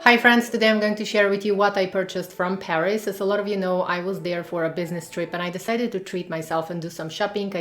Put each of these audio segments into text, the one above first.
Hi friends, today I'm going to share with you what I purchased from Paris. As a lot of you know, I was there for a business trip and I decided to treat myself and do some shopping.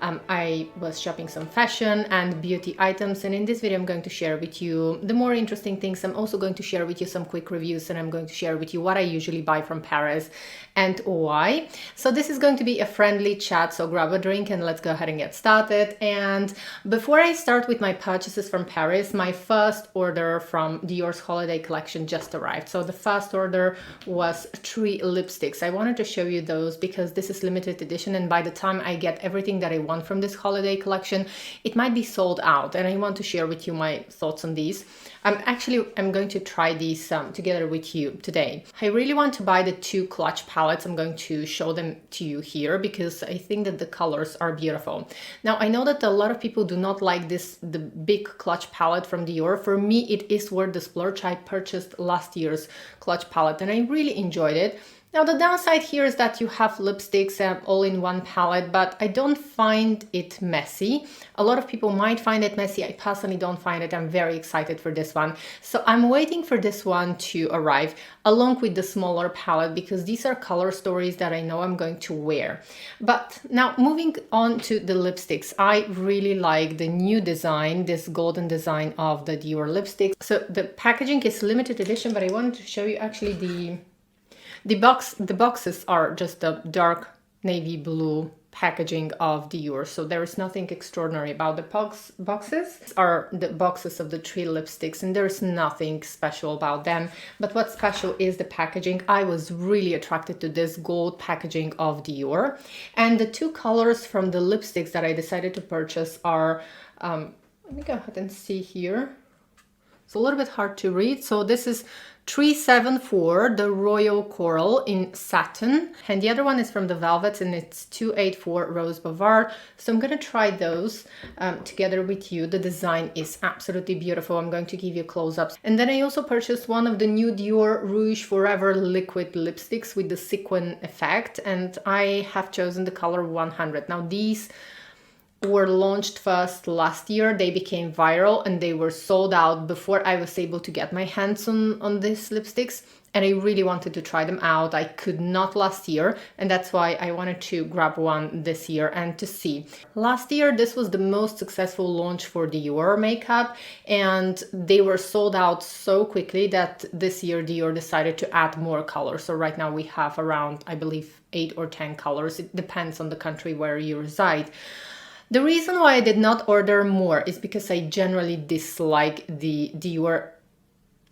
I was shopping some fashion and beauty items, and in this video I'm going to share with you the more interesting things. I'm also going to share with you some quick reviews, and I'm going to share with you what I usually buy from Paris and why. So this is going to be a friendly chat, so grab a drink and let's go ahead and get started. And before I start with my purchases from Paris, my first order from Dior's Holiday collection just arrived. So the first order was 3 lipsticks. I wanted to show you those because this is limited edition, and by the time I get everything that I want from this holiday collection, it might be sold out, and I want to share with you my thoughts on these. I'm going to try these together with you today. I really want to buy the 2 clutch palettes. I'm going to show them to you here because I think that the colors are beautiful. Now I know that a lot of people do not like the big clutch palette from Dior. For me, it is worth the splurge. I purchased last year's clutch palette and I really enjoyed it. Now the downside here is that you have lipsticks all in one palette, but I don't find it messy. A lot of people might find it messy. I personally don't find it. I'm very excited for this one. So I'm waiting for this one to arrive along with the smaller palette because these are color stories that I know I'm going to wear. But now moving on to the lipsticks, I really like the new design, this golden design of the Dior lipsticks. So the packaging is limited edition, but I wanted to show you actually the boxes are just a dark navy blue packaging of Dior, so there is nothing extraordinary about the boxes. These are the boxes of the 3 lipsticks and there's nothing special about them, but what's special is the packaging. I was really attracted to this gold packaging of Dior, and the 2 colors from the lipsticks that I decided to purchase are let me go ahead and see here. It's a little bit hard to read. So this is 374, the Royal Coral in satin, and the other one is from the Velvet and it's 284 Rose Bavard. So I'm going to try those together with you. The design is absolutely beautiful. I'm going to give you close-ups. And then I also purchased one of the new Dior Rouge Forever Liquid lipsticks with the sequin effect, and I have chosen the color 100. Now these were launched first last year. They became viral and they were sold out before I was able to get my hands on these lipsticks, and I really wanted to try them out. I could not last year, and that's why I wanted to grab one this year and to see. Last year this was the most successful launch for Dior makeup, and they were sold out so quickly that this year Dior decided to add more colors. So right now we have around, I believe, 8 or 10 colors. It depends on the country where you reside. The reason why I did not order more is because I generally dislike the Dior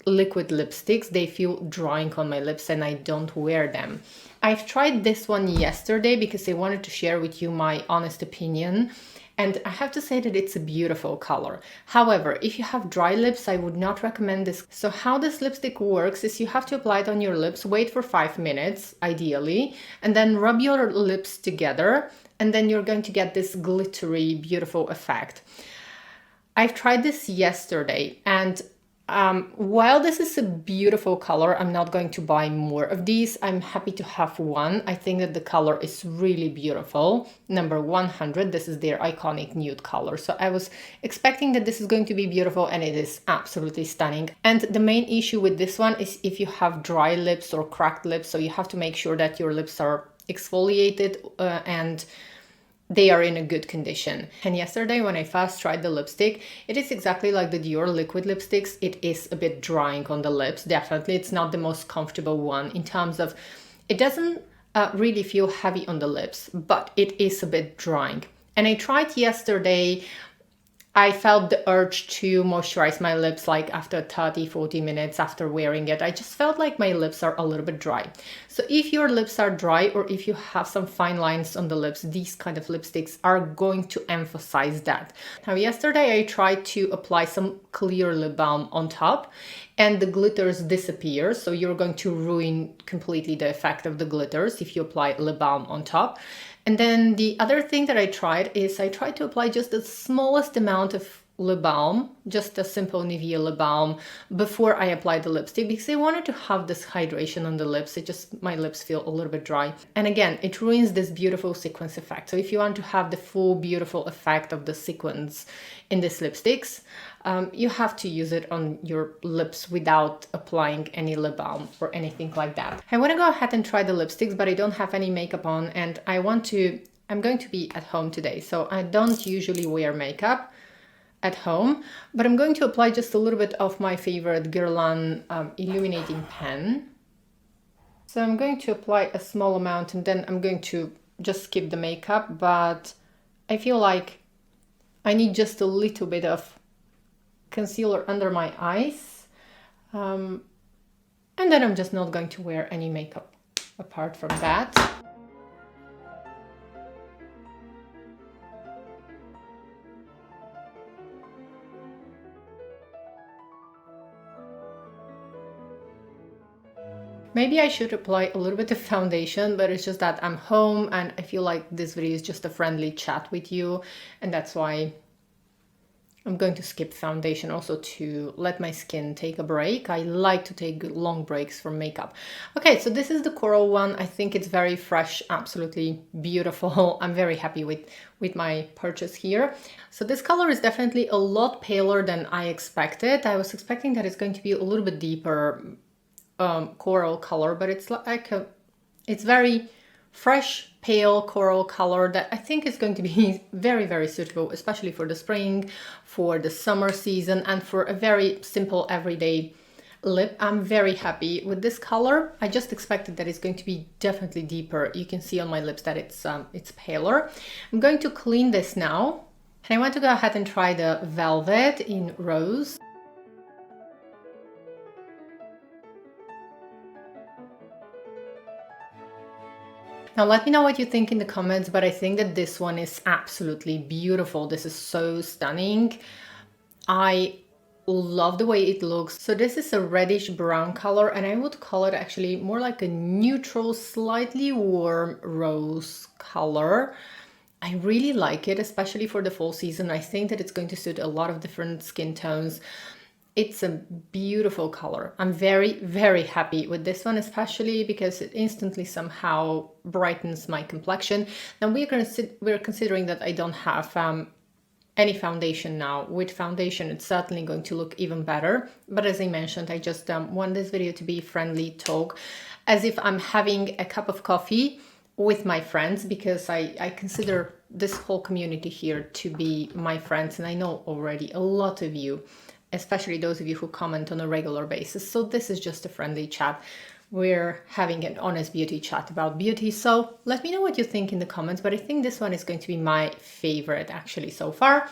liquid lipsticks. They feel drying on my lips and I don't wear them. I've tried this one yesterday because I wanted to share with you my honest opinion, and I have to say that it's a beautiful color. However, if you have dry lips, I would not recommend this. So how this lipstick works is you have to apply it on your lips, wait for 5 minutes, ideally, and then rub your lips together, and then you're going to get this glittery, beautiful effect. I've tried this yesterday, and while this is a beautiful color, I'm not going to buy more of these. I'm happy to have one. I think that the color is really beautiful. Number 100, this is their iconic nude color. So I was expecting that this is going to be beautiful, and it is absolutely stunning. And the main issue with this one is if you have dry lips or cracked lips, so you have to make sure that your lips are exfoliated and they are in a good condition. And yesterday when I first tried the lipstick, it is exactly like the Dior liquid lipsticks. It is a bit drying on the lips. Definitely it's not the most comfortable one in terms of, it doesn't really feel heavy on the lips, but it is a bit drying. And I tried yesterday. I felt the urge to moisturize my lips like after 30-40 minutes after wearing it. I just felt like my lips are a little bit dry. So if your lips are dry or if you have some fine lines on the lips, these kind of lipsticks are going to emphasize that. Now yesterday I tried to apply some clear lip balm on top and the glitters disappear. So you're going to ruin completely the effect of the glitters if you apply lip balm on top. And then the other thing that I tried is I tried to apply just the smallest amount of lip balm, just a simple Nivea lip balm, before I apply the lipstick because I wanted to have this hydration on the lips. It just, my lips feel a little bit dry. And again, it ruins this beautiful sequence effect. So if you want to have the full beautiful effect of the sequins in these lipsticks, you have to use it on your lips without applying any lip balm or anything like that. I want to go ahead and try the lipsticks, but I don't have any makeup on, and I'm going to be at home today, so I don't usually wear makeup at home, but I'm going to apply just a little bit of my favorite Guerlain illuminating pen. So I'm going to apply a small amount and then I'm going to just skip the makeup, but I feel like I need just a little bit of concealer under my eyes, and then I'm just not going to wear any makeup apart from that. Maybe I should apply a little bit of foundation, but it's just that I'm home and I feel like this video is just a friendly chat with you, and that's why I'm going to skip foundation also to let my skin take a break. I like to take long breaks from makeup. Okay, so this is the coral one. I think it's very fresh, absolutely beautiful. I'm very happy with my purchase here. So this color is definitely a lot paler than I expected. I was expecting that it's going to be a little bit deeper coral color, but it's like it's very fresh, pale coral color that I think is going to be very, very suitable, especially for the spring, for the summer season, and for a very simple everyday lip. I'm very happy with this color. I just expected that it's going to be definitely deeper. You can see on my lips that it's paler. I'm going to clean this now, and I want to go ahead and try the Velvet in Rose. Now let me know what you think in the comments, but I think that this one is absolutely beautiful. This is so stunning. I love the way it looks. So this is a reddish brown color, and I would call it actually more like a neutral, slightly warm rose color. I really like it, especially for the fall season. I think that it's going to suit a lot of different skin tones. It's a beautiful color. I'm very, very happy with this one, especially because it instantly somehow brightens my complexion. Now we're considering that I don't have any foundation now. With foundation, it's certainly going to look even better. But as I mentioned, I just want this video to be friendly talk, as if I'm having a cup of coffee with my friends, because I consider this whole community here to be my friends, and I know already a lot of you, especially those of you who comment on a regular basis. So this is just a friendly chat. We're having an honest beauty chat about beauty. So let me know what you think in the comments, but I think this one is going to be my favorite actually so far.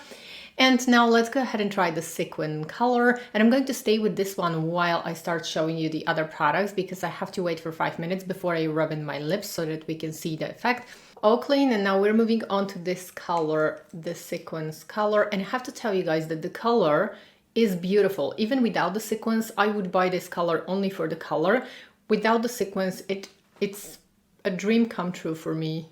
And now let's go ahead and try the sequin color. And I'm going to stay with this one while I start showing you the other products, because I have to wait for 5 minutes before I rub in my lips so that we can see the effect. All clean, and now we're moving on to this color, the sequins color. And I have to tell you guys that the color is beautiful. Even without the sequins, I would buy this color only for the color. Without the sequins, it's a dream come true for me.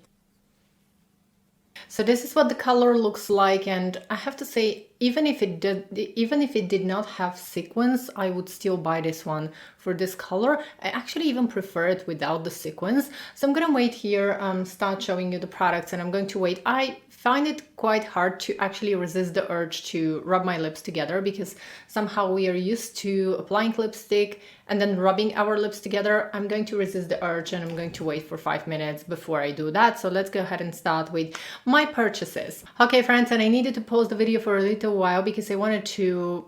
So this is what the color looks like, and I have to say, even if it did not have sequins, I would still buy this one for this color. I actually even prefer it without the sequins. So I'm gonna wait here, start showing you the products, and I'm going to wait. I find it quite hard to actually resist the urge to rub my lips together, because somehow we are used to applying lipstick and then rubbing our lips together. I'm going to resist the urge, and I'm going to wait for 5 minutes before I do that. So let's go ahead and start with my purchases. Okay, friends, and I needed to pause the video for a little while because I wanted to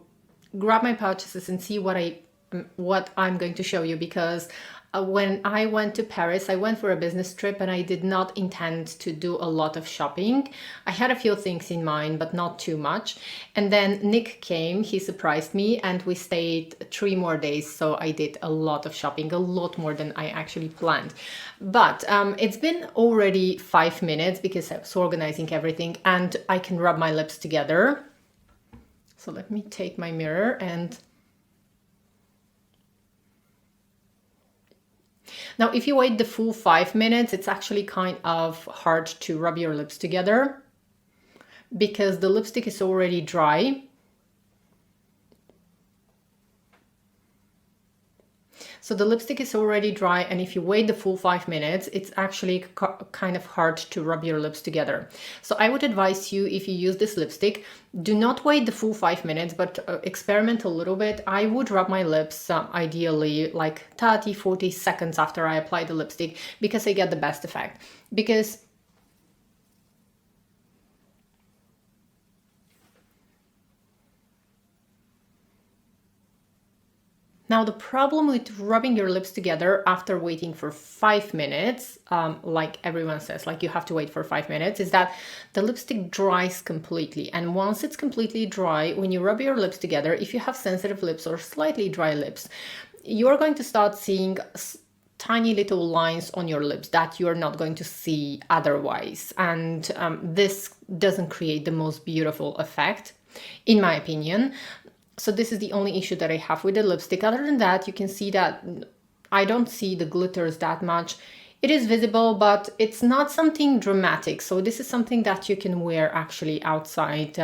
grab my purchases and see what I'm going to show you, because when I went to Paris, I went for a business trip and I did not intend to do a lot of shopping. I had a few things in mind, but not too much. And then Nick came, he surprised me, and we stayed 3 more days. So I did a lot of shopping, a lot more than I actually planned. But it's been already 5 minutes because I was organizing everything, and I can rub my lips together. So let me take my mirror and... Now, if you wait the full 5 minutes, it's actually kind of hard to rub your lips together because the lipstick is already dry. So the lipstick is already dry, and if you wait the full 5 minutes, it's actually kind of hard to rub your lips together. So I would advise you, if you use this lipstick, do not wait the full 5 minutes, but experiment a little bit. I would rub my lips ideally like 30-40 seconds after I apply the lipstick, because I get the best effect. Because now, the problem with rubbing your lips together after waiting for 5 minutes, like everyone says, like you have to wait for 5 minutes, is that the lipstick dries completely. And once it's completely dry, when you rub your lips together, if you have sensitive lips or slightly dry lips, you're going to start seeing tiny little lines on your lips that you're not going to see otherwise. And this doesn't create the most beautiful effect, in my opinion. So this is the only issue that I have with the lipstick. Other than that, you can see that I don't see the glitters that much. It is visible, but it's not something dramatic. So this is something that you can wear actually outside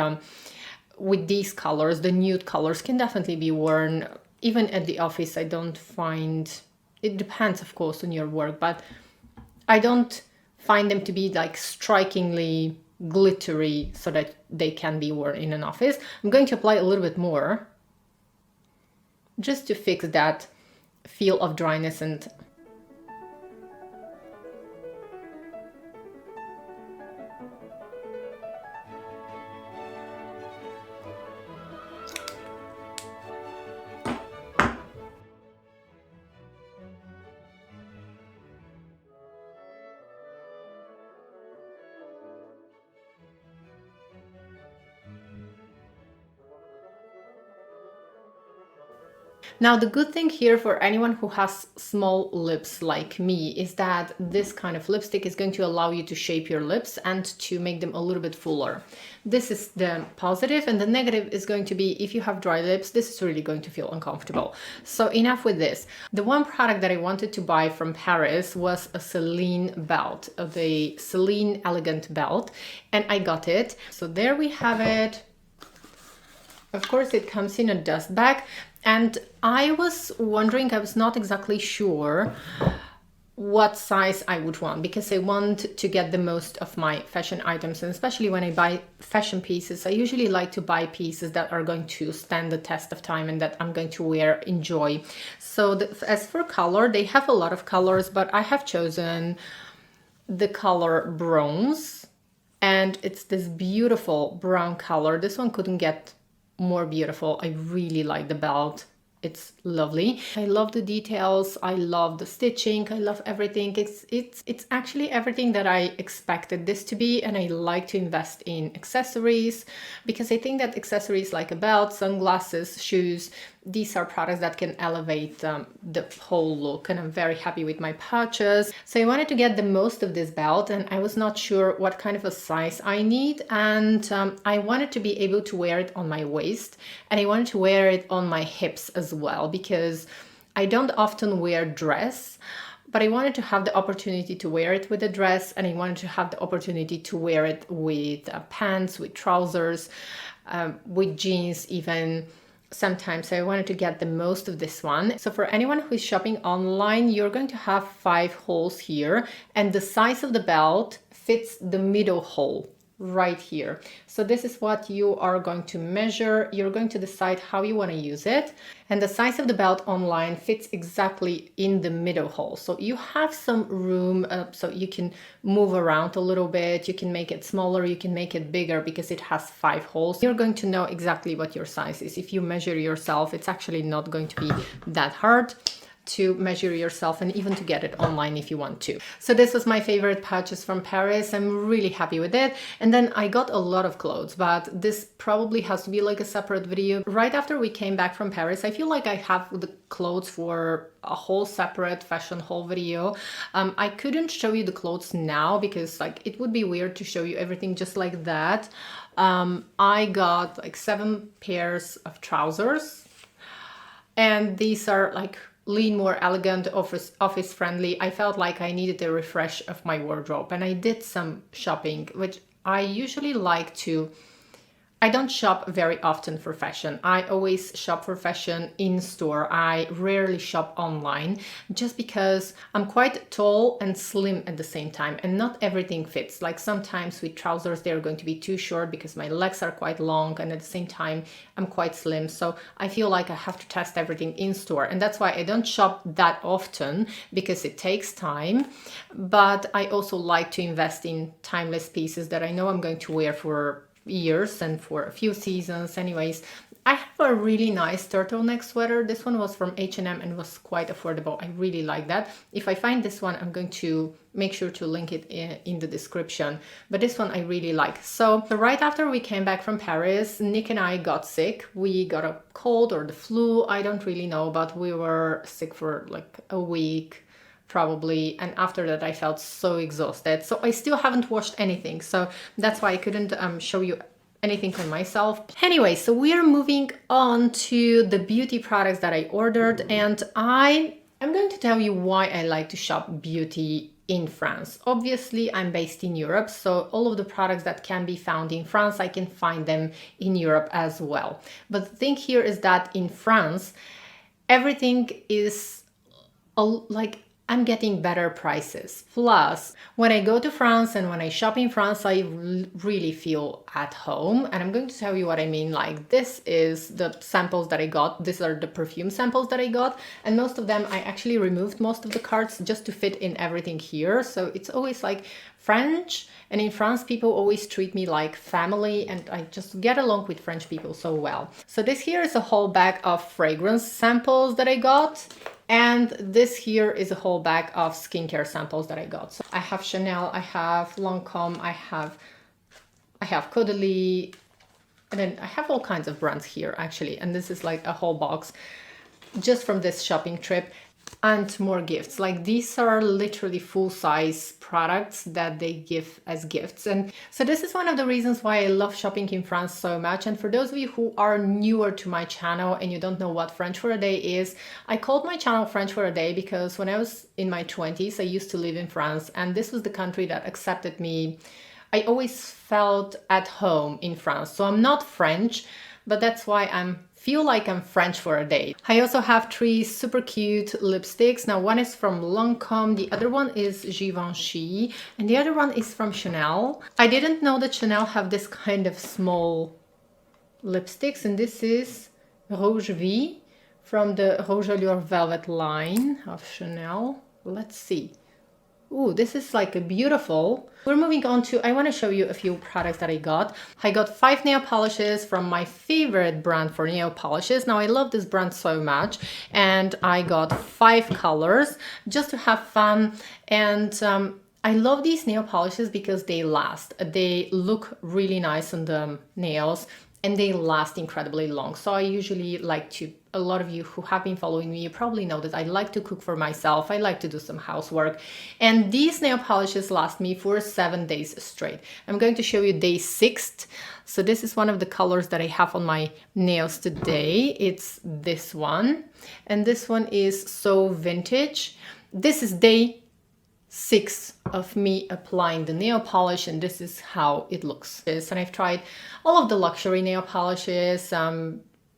with these colors. The nude colors can definitely be worn even at the office. I don't find, it depends of course on your work, but I don't find them to be like strikingly glittery so that they can be worn in an office. I'm going to apply a little bit more just to fix that feel of dryness. And now, the good thing here for anyone who has small lips like me is that this kind of lipstick is going to allow you to shape your lips and to make them a little bit fuller. This is the positive, and the negative is going to be if you have dry lips, this is really going to feel uncomfortable. So enough with this. The one product that I wanted to buy from Paris was a Celine belt, the Celine Elegant belt, and I got it. So there we have it. Of course, it comes in a dust bag. And I was wondering, I was not exactly sure what size I would want, because I want to get the most of my fashion items. And especially when I buy fashion pieces, I usually like to buy pieces that are going to stand the test of time and that I'm going to wear, enjoy. So as for color, they have a lot of colors, but I have chosen the color bronze. And it's this beautiful brown color. This one couldn't get more beautiful. I really like the belt. It's lovely. I love the details. I love the stitching. I love everything. It's actually everything that I expected this to be, and I like to invest in accessories because I think that accessories like a belt, sunglasses, shoes, these are products that can elevate the whole look, and I'm very happy with my pouches. So I wanted to get the most of this belt, and I was not sure what kind of a size I need, and I wanted to be able to wear it on my waist, and I wanted to wear it on my hips as well, because I don't often wear dress, but I wanted to have the opportunity to wear it with a dress, and I wanted to have the opportunity to wear it with pants, with trousers, with jeans even. Sometimes I wanted to get the most of this one. So for anyone who is shopping online, you're going to have 5 holes here, and the size of the belt fits the middle hole right here. So this is what you are going to measure. You're going to decide how you want to use it, and the size of the belt online fits exactly in the middle hole. So you have some room, so you can move around a little bit. You can make it smaller, you can make it bigger, because it has 5 holes. You're going to know exactly what your size is. If you measure yourself, it's actually not going to be that hard to measure yourself, and even to get it online if you want to. So this was my favorite purchase from Paris. I'm really happy with it. And then I got a lot of clothes, but this probably has to be like a separate video. Right after we came back from Paris, I feel like I have the clothes for a whole separate fashion haul video. I couldn't show you the clothes now because like it would be weird to show you everything just like that. I got like 7 pairs of trousers, and these are like lean, more elegant, office friendly. I felt like I needed a refresh of my wardrobe, and I did some shopping, which I usually like to I don't shop very often for fashion. I always shop for fashion in store. I rarely shop online just because I'm quite tall and slim at the same time, and not everything fits. Like sometimes with trousers, they're going to be too short because my legs are quite long, and at the same time, I'm quite slim. So I feel like I have to test everything in store. And that's why I don't shop that often, because it takes time. But I also like to invest in timeless pieces that I know I'm going to wear for years and for a few seasons. Anyways, I have a really nice turtleneck sweater. This one was from H&M and was quite affordable. I really like that. If I find this one, I'm going to make sure to link it in the description. But this one I really like. So right after we came back from Paris, Nick and I got sick. We got a cold or the flu, I don't really know, but we were sick for like a week probably, and after that I felt so exhausted. So I still haven't washed anything, so that's why I couldn't show you anything on myself. Anyway, so we are moving on to the beauty products that I ordered, and I'm going to tell you why I like to shop beauty in France. Obviously, I'm based in Europe, so all of the products that can be found in France, I can find them in Europe as well. But the thing here is that in France, everything is like I'm getting better prices. Plus, when I go to France and when I shop in France, I really feel at home. And I'm going to tell you what I mean. Like, this is the samples that I got. These are the perfume samples that I got. And most of them, I actually removed most of the carts just to fit in everything here. So it's always like French. And in France, people always treat me like family. And I just get along with French people so well. So this here is a whole bag of fragrance samples that I got. And this here is a whole bag of skincare samples that I got. So I have Chanel, I have Lancome, I have Caudalie, and then I have all kinds of brands here actually. And this is like a whole box just from this shopping trip. And more gifts. Like, these are literally full-size products that they give as gifts. And so this is one of the reasons why I love shopping in France so much. And for those of you who are newer to my channel and you don't know what French for a Day is, I called my channel French for a Day because when I was in my 20s, I used to live in France, and this was the country that accepted me. I always felt at home in France. So I'm not French, but that's why feel like I'm French for a day. I also have 3 super cute lipsticks. Now, one is from Lancome, the other one is Givenchy, and the other one is from Chanel. I didn't know that Chanel have this kind of small lipsticks, and this is Rouge V from the Rouge Dior Velvet line of Chanel. Let's see. Ooh, this is like a beautiful. We're moving on to, I want to show you a few products that I got. I got 5 nail polishes from my favorite brand for nail polishes. Now, I love this brand so much, and I got 5 colors just to have fun. And I love these nail polishes because they last. They look really nice on the nails, and they last incredibly long. So I usually like to, a lot of you who have been following me, you probably know that I like to cook for myself. I like to do some housework. And these nail polishes last me for 7 days straight. I'm going to show you day 6. So this is one of the colors that I have on my nails today. It's this one. And this one is so vintage. This is day 6 of me applying the nail polish, and this is how it looks. And I've tried all of the luxury nail polishes,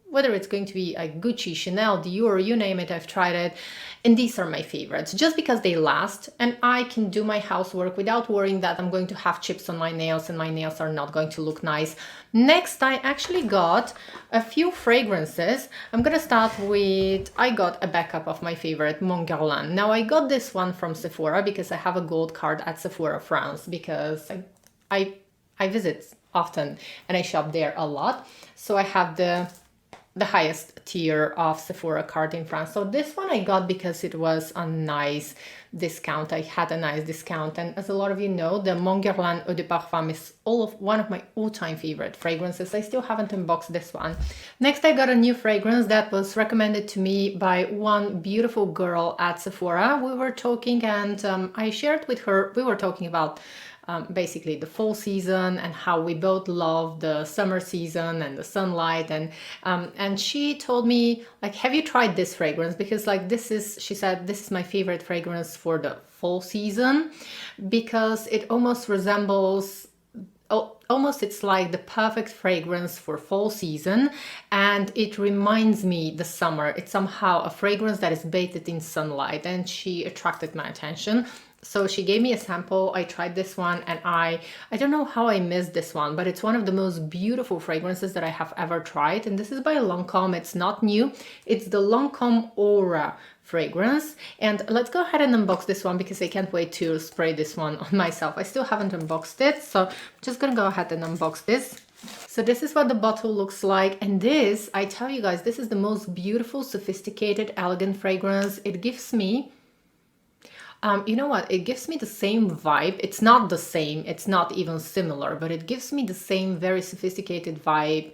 whether it's going to be a Gucci, Chanel, Dior, you name it, I've tried it. And these are my favorites just because they last, and I can do my housework without worrying that I'm going to have chips on my nails and my nails are not going to look nice. Next, I actually got a few fragrances. I'm gonna start with, I got a backup of my favorite, Mon Guerlain. Now, I got this one from Sephora because I have a gold card at Sephora France because I visit often and I shop there a lot. So I have the highest tier of Sephora card in France. So this one I got because it was a nice discount. I had a nice discount. And as a lot of you know, the Mon Guerlain Eau de Parfum is one of my all-time favorite fragrances. I still haven't unboxed this one. Next, I got a new fragrance that was recommended to me by one beautiful girl at Sephora. We were talking and I shared with her, we were talking about basically the fall season and how we both love the summer season and the sunlight, and she told me, like, have you tried this fragrance? Because like she said, this is my favorite fragrance for the fall season because it almost resembles almost it's like the perfect fragrance for fall season, and it reminds me the summer. It's somehow a fragrance that is bathed in sunlight, and she attracted my attention. So she gave me a sample. I tried this one, and I don't know how I missed this one, but it's one of the most beautiful fragrances that I have ever tried. And this is by Lancome. It's not new. It's the Lancome Aura fragrance. And let's go ahead and unbox this one because I can't wait to spray this one on myself. I still haven't unboxed it, so I'm just gonna go ahead and unbox this. So this is what the bottle looks like, and this, I tell you guys, this is the most beautiful, sophisticated, elegant fragrance. It gives me you know what? It gives me the same vibe. It's not the same, it's not even similar, but it gives me the same very sophisticated vibe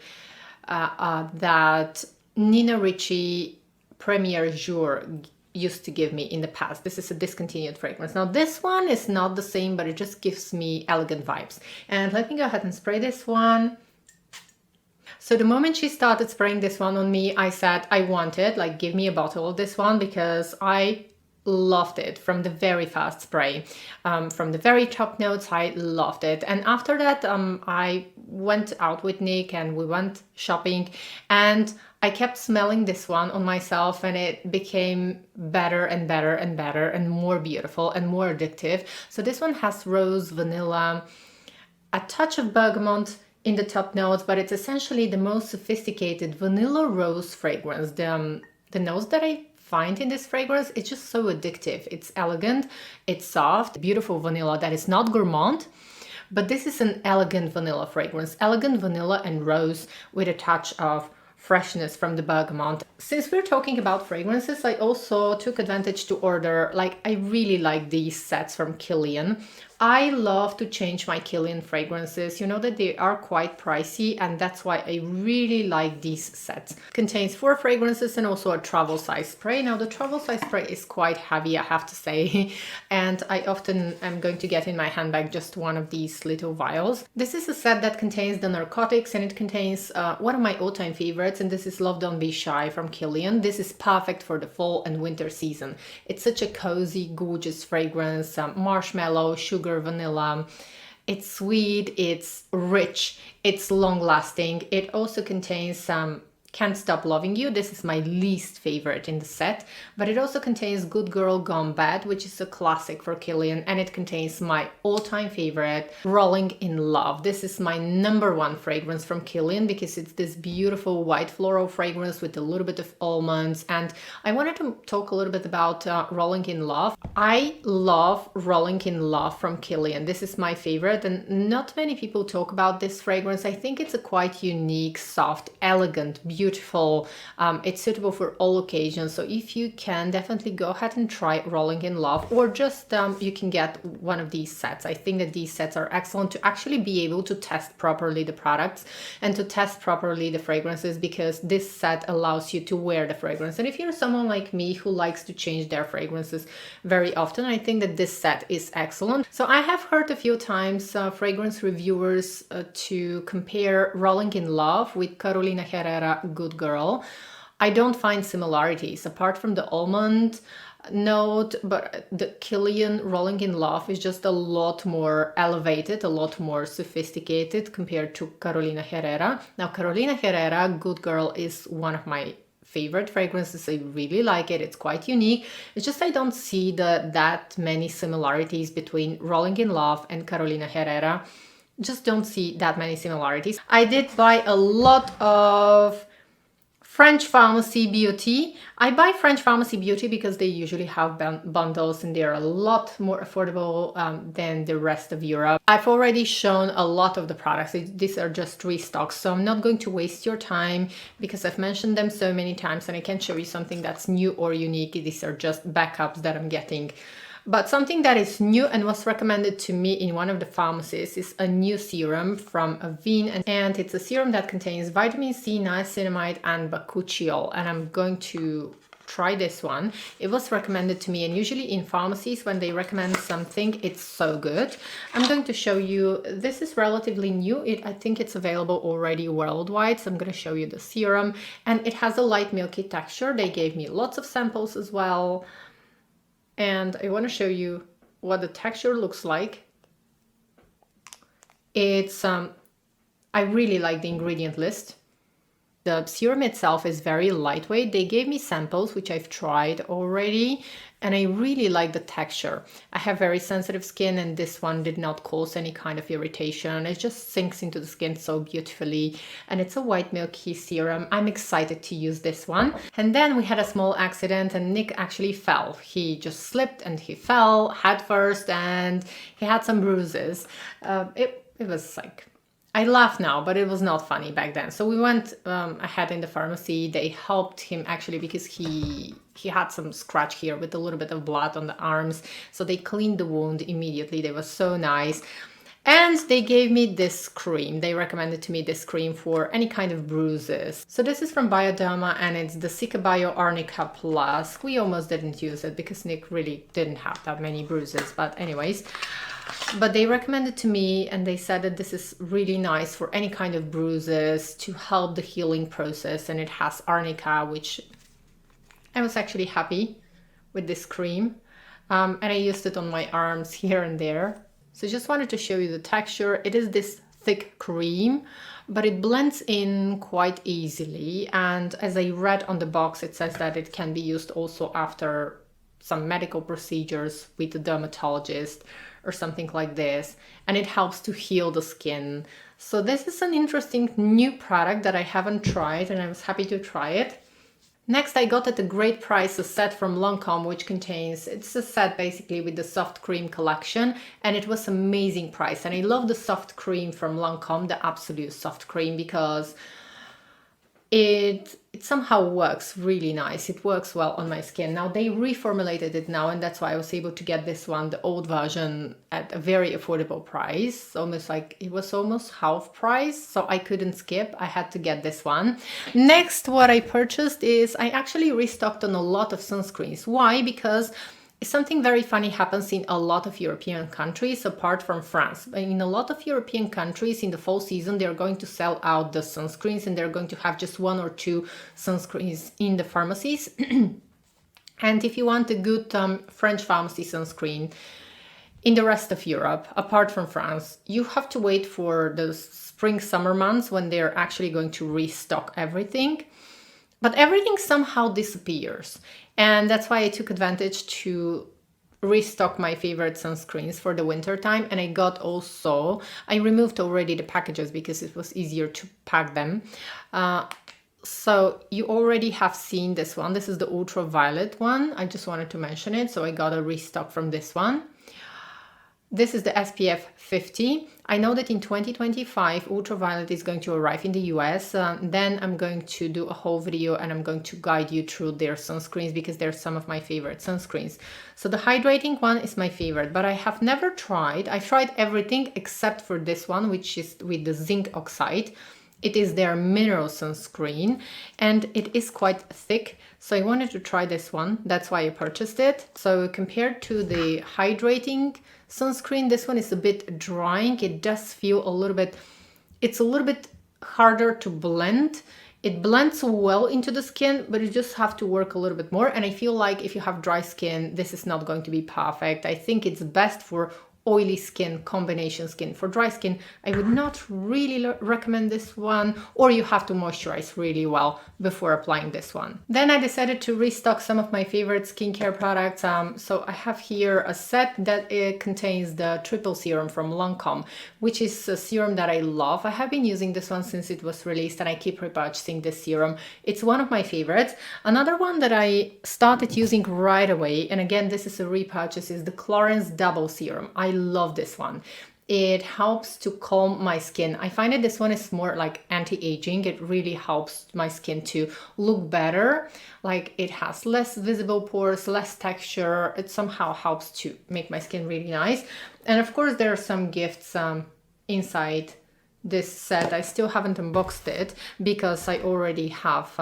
that Nina Ricci Premier Jour used to give me in the past. This is a discontinued fragrance. Now this one is not the same, but it just gives me elegant vibes. And let me go ahead and spray this one. So the moment she started spraying this one on me, I said I wanted, like, give me a bottle of this one, because I loved it from the very fast spray. From the very top notes, I loved it. And after that, I went out with Nick and we went shopping, and I kept smelling this one on myself, and it became better and better and better and more beautiful and more addictive. So this one has rose, vanilla, a touch of bergamot in the top notes, but it's essentially the most sophisticated vanilla rose fragrance. The notes that I find in this fragrance, it's just so addictive. It's elegant, it's soft, beautiful vanilla that is not gourmand, but this is an elegant vanilla fragrance. Elegant vanilla and rose with a touch of freshness from the bergamot. Since we're talking about fragrances, I also took advantage to order, like, I really like these sets from Killian. I love to change my Killian fragrances. You know that they are quite pricey, and that's why I really like these sets. Contains 4 fragrances and also a travel size spray. Now the travel size spray is quite heavy, I have to say, and I often am going to get in my handbag just one of these little vials. This is a set that contains the narcotics, and it contains one of my all-time favorites, and this is Love Don't Be Shy from Killian. This is perfect for the fall and winter season. It's such a cozy, gorgeous fragrance, marshmallow, sugar, vanilla. It's sweet, it's rich, it's long lasting. It also contains some Can't Stop Loving You. This is my least favorite in the set, but it also contains Good Girl Gone Bad, which is a classic for Killian, and it contains my all-time favorite, Rolling in Love. This is my #1 fragrance from Killian because it's this beautiful white floral fragrance with a little bit of almonds. And I wanted to talk a little bit about Rolling in Love. I love Rolling in Love from Killian. This is my favorite, and not many people talk about this fragrance. I think it's a quite unique, soft, elegant, beautiful. It's suitable for all occasions. So if you can, definitely go ahead and try Rolling in Love, or just you can get one of these sets. I think that these sets are excellent to actually be able to test properly the products and to test properly the fragrances, because this set allows you to wear the fragrance. And if you're someone like me who likes to change their fragrances very often, I think that this set is excellent. So I have heard a few times fragrance reviewers to compare Rolling in Love with Carolina Herrera Good Girl. I don't find similarities apart from the almond note, but the Killian Rolling in Love is just a lot more elevated, a lot more sophisticated compared to Carolina Herrera. Now, Carolina Herrera Good Girl is one of my favorite fragrances. I really like it. It's quite unique. It's just I don't see that many similarities between Rolling in Love and Carolina Herrera. Just don't see that many similarities. I did buy a lot of French Pharmacy Beauty. I buy French Pharmacy Beauty because they usually have bundles and they're a lot more affordable than the rest of Europe. I've already shown a lot of the products. These are just restocks, so I'm not going to waste your time because I've mentioned them so many times and I can't show you something that's new or unique. These are just backups that I'm getting. But something that is new and was recommended to me in one of the pharmacies is a new serum from Avene, and it's a serum that contains vitamin C, niacinamide and bakuchiol, and I'm going to try this one. It was recommended to me, and usually in pharmacies when they recommend something, it's so good. I'm going to show you, this is relatively new. I think it's available already worldwide, so I'm going to show you the serum, and it has a light milky texture. They gave me lots of samples as well. And I want to show you what the texture looks like. It's I really like the ingredient list. The serum itself is very lightweight. They gave me samples, which I've tried already, and I really like the texture. I have very sensitive skin, and this one did not cause any kind of irritation. It just sinks into the skin so beautifully, and it's a white milky serum. I'm excited to use this one. And then we had a small accident, and Nick actually fell. He just slipped and he fell head first, and he had some bruises. It was like, I laugh now, but it was not funny back then. So we went ahead in the pharmacy. They helped him actually because he had some scratch here with a little bit of blood on the arms. So they cleaned the wound immediately. They were so nice. And they gave me this cream. They recommended to me this cream for any kind of bruises. So this is from Bioderma, and it's the Cicabio Arnica Plus. We almost didn't use it because Nick really didn't have that many bruises. But anyways, but they recommended to me, and they said that this is really nice for any kind of bruises to help the healing process. And it has arnica, which I was actually happy with this cream. And I used it on my arms here and there. So just wanted to show you the texture. It is this thick cream, but it blends in quite easily. And as I read on the box, it says that it can be used also after some medical procedures with a dermatologist or something like this, and it helps to heal the skin. So this is an interesting new product that I haven't tried, and I was happy to try it. Next, I got at a great price a set from Lancome, which contains, it's a set basically with the soft cream collection, and it was amazing price. And I love the soft cream from Lancome, the Absolute Soft Cream, because it somehow works really nice. It works well on my skin. Now they reformulated it now, and that's why I was able to get this one, the old version, at a very affordable price. Almost like it was almost half price, so I couldn't skip. I had to get this one. Next, what I purchased is I actually restocked on a lot of sunscreens. Why? Because something very funny happens in a lot of European countries, apart from France. In a lot of European countries, in the fall season, they're going to sell out the sunscreens, and they're going to have just 1 or 2 sunscreens in the pharmacies. And if you want a good French pharmacy sunscreen in the rest of Europe, apart from France, you have to wait for the spring, summer months when they're actually going to restock everything. But everything somehow disappears. And that's why I took advantage to restock my favorite sunscreens for the winter time. And I removed already the packages because it was easier to pack them. So you already have seen this one. This is the ultraviolet one. I just wanted to mention it. So I got a restock from this one. This is the SPF 50. I know that in 2025, ultraviolet is going to arrive in the US. Then I'm going to do a whole video, and I'm going to guide you through their sunscreens because they're some of my favorite sunscreens. So the hydrating one is my favorite, but I have never tried. I've tried everything except for this one, which is with the zinc oxide. It is their mineral sunscreen, and it is quite thick. So I wanted to try this one. That's why I purchased it. So compared to the hydrating sunscreen, this one is a bit drying. It does feel it's a little bit harder to blend. It blends well into the skin, but you just have to work a little bit more. And I feel like if you have dry skin, this is not going to be perfect. I think it's best for oily skin, combination skin. For dry skin, I would not really recommend this one, or you have to moisturize really well before applying this one. Then I decided to restock some of my favorite skincare products. So I have here a set that contains the triple serum from Lancome, which is a serum that I love. I have been using this one since it was released, and I keep repurchasing this serum. It's one of my favorites. Another one that I started using right away, and again, this is a repurchase, is the Clarins Double Serum. I love this one. It helps to calm my skin. I find that this one is more like anti-aging. It really helps my skin to look better. Like it has less visible pores, less texture. It somehow helps to make my skin really nice. And of course, there are some gifts inside this set. I still haven't unboxed it because I already have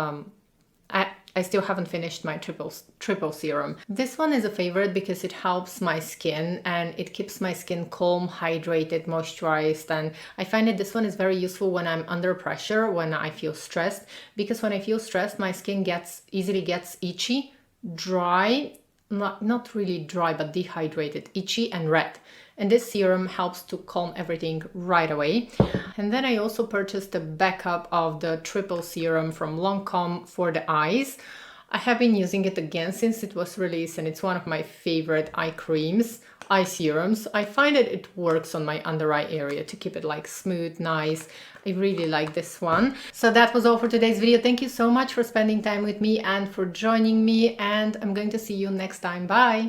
I still haven't finished my triple serum. This one is a favorite because it helps my skin and it keeps my skin calm, hydrated, moisturized. And I find that this one is very useful when I'm under pressure, when I feel stressed, because when I feel stressed, my skin easily gets itchy, dry, not really dry, but dehydrated, itchy and red. And this serum helps to calm everything right away. And then I also purchased a backup of the triple serum from Lancome for the eyes. I have been using it again since it was released, and it's one of my favorite eye creams, eye serums. I find that it works on my under eye area to keep it like smooth, nice. I really like this one. So that was all for today's video. Thank you so much for spending time with me and for joining me, and I'm going to see you next time. Bye!